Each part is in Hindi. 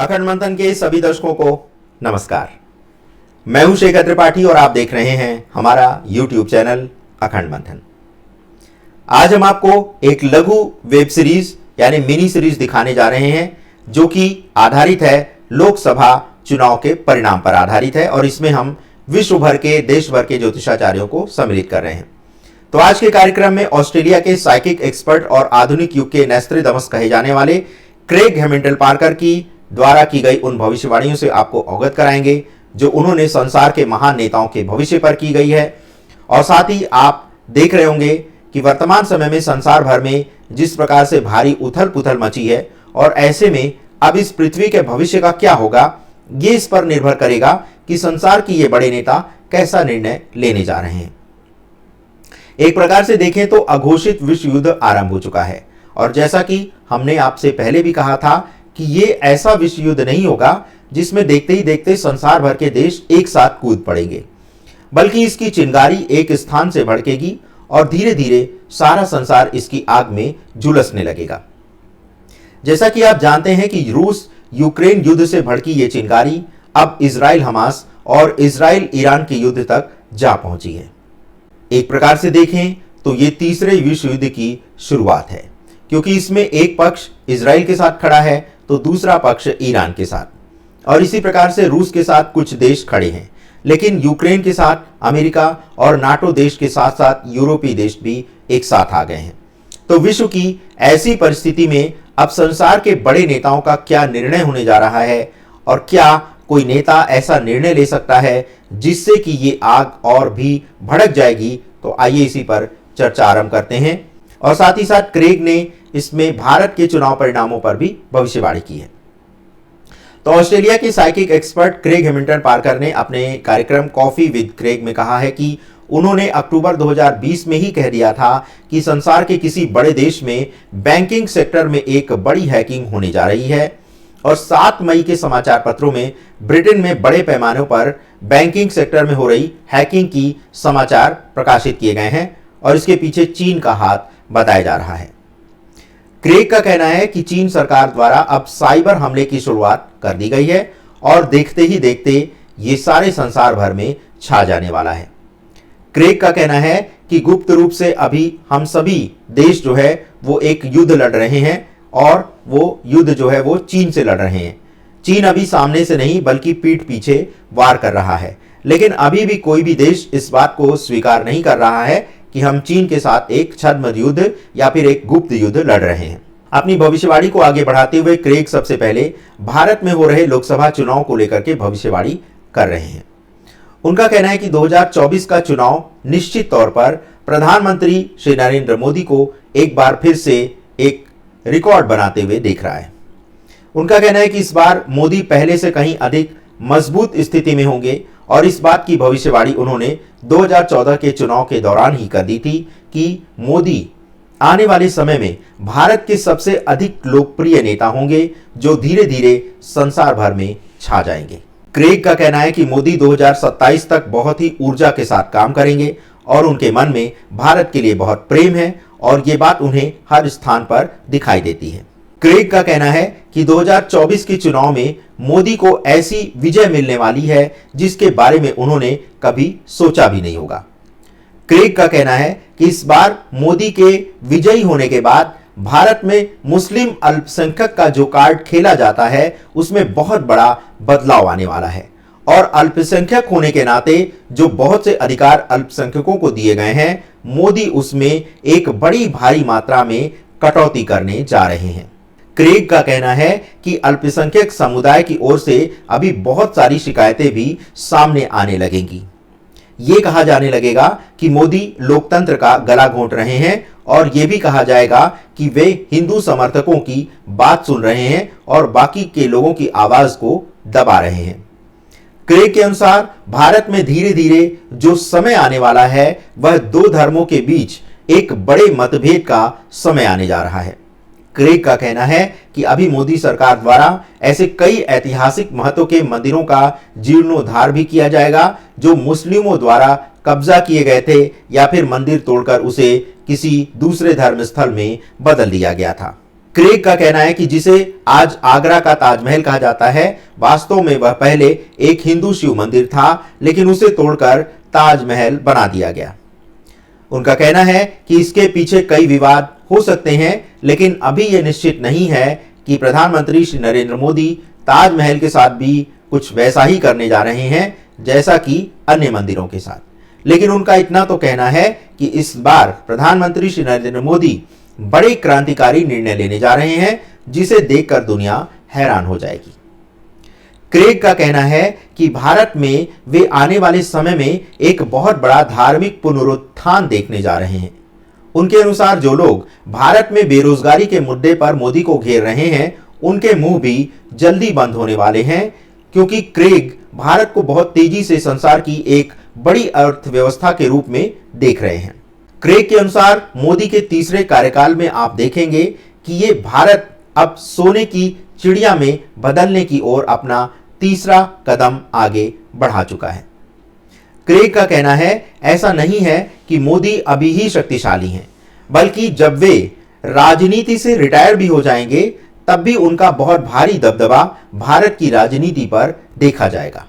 अखंड मंथन के सभी दर्शकों को नमस्कार। मैं हूं शेखर त्रिपाठी और आप देख रहे हैं हमारा YouTube चैनल अखंड मंथन। आज हम आपको एक लघु वेब सीरीज यानी मिनी सीरीज दिखाने जा रहे हैं जो कि आधारित है लोकसभा चुनाव के परिणाम पर आधारित है और इसमें हम विश्व भर के देश भर के ज्योतिषाचार्यों को सम्मिलित कर रहे हैं। तो आज के कार्यक्रम में ऑस्ट्रेलिया के साइकिक एक्सपर्ट और आधुनिक युग के नोस्ट्रेडमस कहे जाने वाले क्रेग हैमिल्टन पार्कर की द्वारा की गई उन भविष्यवाणियों से आपको अवगत कराएंगे जो उन्होंने संसार के महान नेताओं के भविष्य पर की गई है। और साथ ही आप देख रहे होंगे कि वर्तमान समय में संसार भर में जिस प्रकार से भारी उथल पुथल मची है और ऐसे में अब इस पृथ्वी के भविष्य का क्या होगा, ये इस पर निर्भर करेगा कि संसार की ये बड़े नेता कैसा निर्णय लेने जा रहे हैं। एक प्रकार से देखें तो अघोषित विश्व युद्ध आरंभ हो चुका है और जैसा कि हमने आपसे पहले भी कहा था कि ये ऐसा विश्व युद्ध नहीं होगा जिसमें देखते ही देखते संसार भर के देश एक साथ कूद पड़ेंगे, बल्कि इसकी चिंगारी एक स्थान से भड़केगी और धीरे धीरे सारा संसार इसकी आग में झुलसने लगेगा। जैसा कि आप जानते हैं कि रूस यूक्रेन युद्ध से भड़की ये चिंगारी अब इजराइल हमास और इजराइल ईरान के युद्ध तक जा पहुंची है। एक प्रकार से देखें तो ये तीसरे विश्व युद्ध की शुरुआत है, क्योंकि इसमें एक पक्ष इजराइल के साथ खड़ा है तो दूसरा पक्ष ईरान के साथ, और इसी प्रकार से रूस के साथ कुछ देश खड़े हैं, लेकिन यूक्रेन के साथ अमेरिका और नाटो देश के साथ साथ यूरोपीय देश भी एक साथ आ गए हैं। तो विश्व की ऐसी परिस्थिति में अब संसार के बड़े नेताओं का क्या निर्णय होने जा रहा है और क्या कोई नेता ऐसा निर्णय ले सकता है जिससे कि ये आग और भी भड़क जाएगी। तो आइए इसी पर चर्चा आरंभ करते हैं और साथ ही साथ क्रेग ने इसमें भारत के चुनाव परिणामों पर भी भविष्यवाणी की है। तो ऑस्ट्रेलिया के psychic expert Craig Hamilton Parker ने अपने कार्यक्रम कॉफी विद क्रेग में कहा है कि उन्होंने अक्टूबर 2020 में ही कह दिया था कि संसार के किसी बड़े देश में बैंकिंग सेक्टर में एक बड़ी हैकिंग होने जा रही है और 7 मई के समाचार पत्रों में ब्रिटेन में बड़े पैमाने पर बैंकिंग सेक्टर में हो रही हैकिंग की समाचार प्रकाशित किए गए हैं और इसके पीछे चीन का हाथ बताया जा रहा है। क्रेग का कहना है कि चीन सरकार द्वारा अब साइबर हमले की शुरुआत कर दी गई है और देखते ही देखते ये सारे संसार भर में छा जाने वाला है। क्रेग का कहना है कि गुप्त रूप से अभी हम सभी देश जो है वो एक युद्ध लड़ रहे हैं और वो युद्ध जो है वो चीन से लड़ रहे हैं। चीन अभी सामने से नहीं बल्कि पीठ पीछे वार कर रहा है, लेकिन अभी भी कोई भी देश इस बात को स्वीकार नहीं कर रहा है कि हम चीन के साथ एक छद्म युद्ध या फिर एक गुप्त युद्ध लड़ रहे हैं। अपनी भविष्यवाणी को आगे बढ़ाते हुए क्रेग सबसे पहले भारत में हो रहे लोकसभा चुनाव को लेकर के भविष्यवाणी कर रहे हैं। उनका कहना है कि 2024 का चुनाव निश्चित तौर पर प्रधानमंत्री श्री नरेंद्र मोदी को एक बार फिर से एक रिकॉर्ड बनाते हुए देख रहा है। उनका कहना है कि इस बार मोदी पहले से कहीं अधिक मजबूत स्थिति में होंगे और इस बात की भविष्यवाणी उन्होंने 2014 के चुनाव के दौरान ही कर दी थी कि मोदी आने वाले समय में भारत के सबसे अधिक लोकप्रिय नेता होंगे जो धीरे धीरे संसार भर में छा जाएंगे। क्रेग का कहना है कि मोदी 2027 तक बहुत ही ऊर्जा के साथ काम करेंगे और उनके मन में भारत के लिए बहुत प्रेम है और ये बात उन्हें हर स्थान पर दिखाई देती है। क्रेग का कहना है कि 2024 के चुनाव में मोदी को ऐसी विजय मिलने वाली है जिसके बारे में उन्होंने कभी सोचा भी नहीं होगा। क्रेग का कहना है कि इस बार मोदी के विजयी होने के बाद भारत में मुस्लिम अल्पसंख्यक का जो कार्ड खेला जाता है उसमें बहुत बड़ा बदलाव आने वाला है और अल्पसंख्यक होने के नाते जो बहुत से अधिकार अल्पसंख्यकों को दिए गए हैं, मोदी उसमें एक बड़ी भारी मात्रा में कटौती करने जा रहे हैं। क्रेग का कहना है कि अल्पसंख्यक समुदाय की ओर से अभी बहुत सारी शिकायतें भी सामने आने लगेंगी। ये कहा जाने लगेगा कि मोदी लोकतंत्र का गला घोंट रहे हैं और यह भी कहा जाएगा कि वे हिंदू समर्थकों की बात सुन रहे हैं और बाकी के लोगों की आवाज को दबा रहे हैं। क्रेग के अनुसार भारत में धीरे धीरे जो समय आने वाला है वह 2 धर्मों के बीच एक बड़े मतभेद का समय आने जा रहा है। क्रेग का कहना है कि अभी मोदी सरकार द्वारा ऐसे कई ऐतिहासिक महत्व के मंदिरों का जीर्णोद्धार भी किया जाएगा जो मुस्लिमों द्वारा कब्जा किए गए थे या फिर मंदिर तोड़कर उसे किसी दूसरे धर्म स्थल में बदल दिया गया था। क्रेग का कहना है कि जिसे आज आगरा का ताजमहल कहा जाता है, वास्तव में वह पहले एक हिंदू शिव मंदिर था, लेकिन उसे तोड़कर ताजमहल बना दिया गया। उनका कहना है कि इसके पीछे कई विवाद हो सकते हैं, लेकिन अभी यह निश्चित नहीं है कि प्रधानमंत्री श्री नरेंद्र मोदी ताजमहल के साथ भी कुछ वैसा ही करने जा रहे हैं जैसा कि अन्य मंदिरों के साथ। लेकिन उनका इतना तो कहना है कि इस बार प्रधानमंत्री श्री नरेंद्र मोदी बड़े क्रांतिकारी निर्णय लेने जा रहे हैं, जिसे देखकर दुनिया हैरान हो जाएगी। क्रेग का कहना है कि भारत में वे आने वाले समय में एक बहुत बड़ा धार्मिक पुनरुत्थान देखने जा रहे हैं। उनके अनुसार जो लोग भारत में बेरोजगारी के मुद्दे पर मोदी को घेर रहे हैं, उनके मुंह भी जल्दी बंद होने वाले हैं, क्योंकि क्रेग भारत को बहुत तेजी से संसार की एक बड़ी अर्थव्यवस्था के रूप में देख रहे हैं। क्रेग के अनुसार मोदी के तीसरे कार्यकाल में आप देखेंगे कि ये भारत अब सोने की चिड़िया में बदलने की ओर अपना तीसरा कदम आगे बढ़ा चुका है। क्रेग का कहना है ऐसा नहीं है कि मोदी अभी ही शक्तिशाली हैं, बल्कि जब वे राजनीति से रिटायर भी हो जाएंगे तब भी उनका बहुत भारी दबदबा भारत की राजनीति पर देखा जाएगा।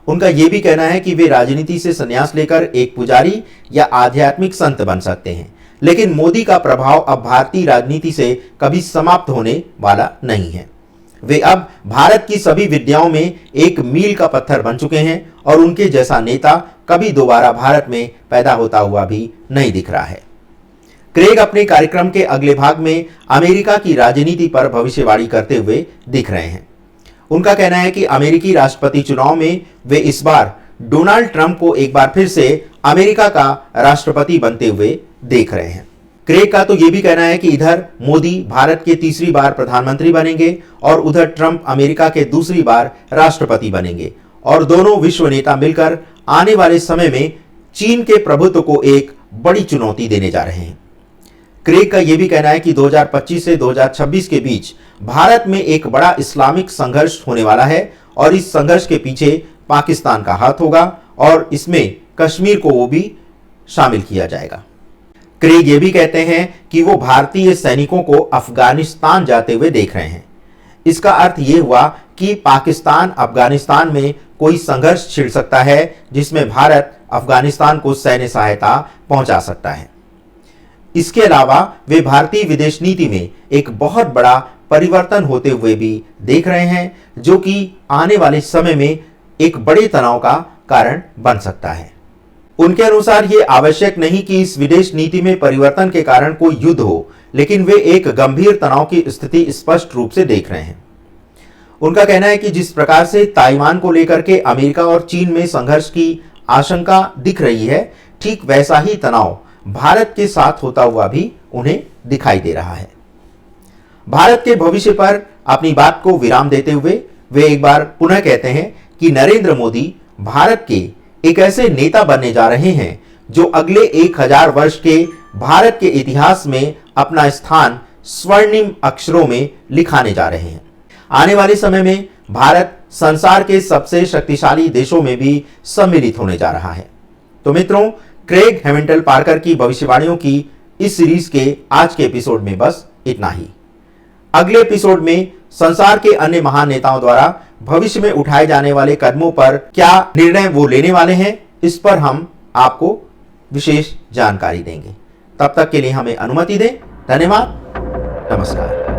उनका यह भी कहना है कि वे राजनीति से संन्यास लेकर एक पुजारी या आध्यात्मिक संत बन सकते हैं, लेकिन मोदी का प्रभाव अब भारतीय राजनीति से कभी समाप्त होने वाला नहीं है। वे अब भारत की सभी विद्याओं में एक मील का पत्थर बन चुके हैं और उनके जैसा नेता कभी दोबारा भारत में पैदा होता हुआ भी नहीं दिख रहा है। क्रेग अपने कार्यक्रम के अगले भाग में अमेरिका की राजनीति पर भविष्यवाणी करते हुए दिख रहे हैं। उनका कहना है कि अमेरिकी राष्ट्रपति चुनाव में वे इस बार डोनाल्ड ट्रंप को एक बार फिर से अमेरिका का राष्ट्रपति बनते हुए देख रहे हैं। क्रेग का तो यह भी कहना है कि इधर मोदी भारत के तीसरी बार प्रधानमंत्री बनेंगे और उधर ट्रंप अमेरिका के दूसरी बार राष्ट्रपति बनेंगे, और दोनों विश्व नेता मिलकर आने वाले समय में चीन के प्रभुत्व को एक बड़ी चुनौती देने जा रहे हैं। क्रेग का यह भी कहना है कि 2025 से 2026 के बीच भारत में एक बड़ा इस्लामिक संघर्ष होने वाला है और इस संघर्ष के पीछे पाकिस्तान का हाथ होगा और इसमें कश्मीर को वो भी शामिल किया जाएगा। क्रेग ये भी कहते हैं कि वो भारतीय सैनिकों को अफगानिस्तान जाते हुए देख रहे हैं। इसका अर्थ ये हुआ कि पाकिस्तान अफगानिस्तान में कोई संघर्ष छिड़ सकता है, जिसमें भारत अफगानिस्तान को सैन्य सहायता पहुंचा सकता है। इसके अलावा वे भारतीय विदेश नीति में एक बहुत बड़ा परिवर्तन होते हुए भी देख रहे हैं, जो कि आने वाले समय में एक बड़े तनाव का कारण बन सकता है। उनके अनुसार ये आवश्यक नहीं कि इस विदेश नीति में परिवर्तन के कारण कोई युद्ध हो, लेकिन वे एक गंभीर तनाव की स्थिति स्पष्ट रूप से देख रहे हैं। उनका कहना है कि जिस प्रकार से ताइवान को लेकर के अमेरिका और चीन में संघर्ष की आशंका दिख रही है, ठीक वैसा ही तनाव भारत के साथ होता हुआ भी उन्हें दिखाई दे रहा है। भारत के भविष्य पर अपनी बात को विराम देते हुए वे एक बार पुनः कहते हैं कि नरेंद्र मोदी भारत के एक ऐसे नेता बनने जा रहे हैं जो अगले 1000 वर्ष के भारत के इतिहास में अपना स्थान स्वर्णिम अक्षरों में लिखाने जा रहे हैं। आने वाले समय में भारत संसार के सबसे शक्तिशाली देशों में भी सम्मिलित होने जा रहा है। तो मित्रों, क्रेग हैमिल्टन पार्कर की भविष्यवाणियों की इस सीरीज के आज के एपिसोड में बस इतना ही। अगले एपिसोड में संसार के अन्य महान नेताओं द्वारा भविष्य में उठाए जाने वाले कदमों पर क्या निर्णय वो लेने वाले हैं, इस पर हम आपको विशेष जानकारी देंगे। तब तक के लिए हमें अनुमति दें। धन्यवाद। नमस्कार।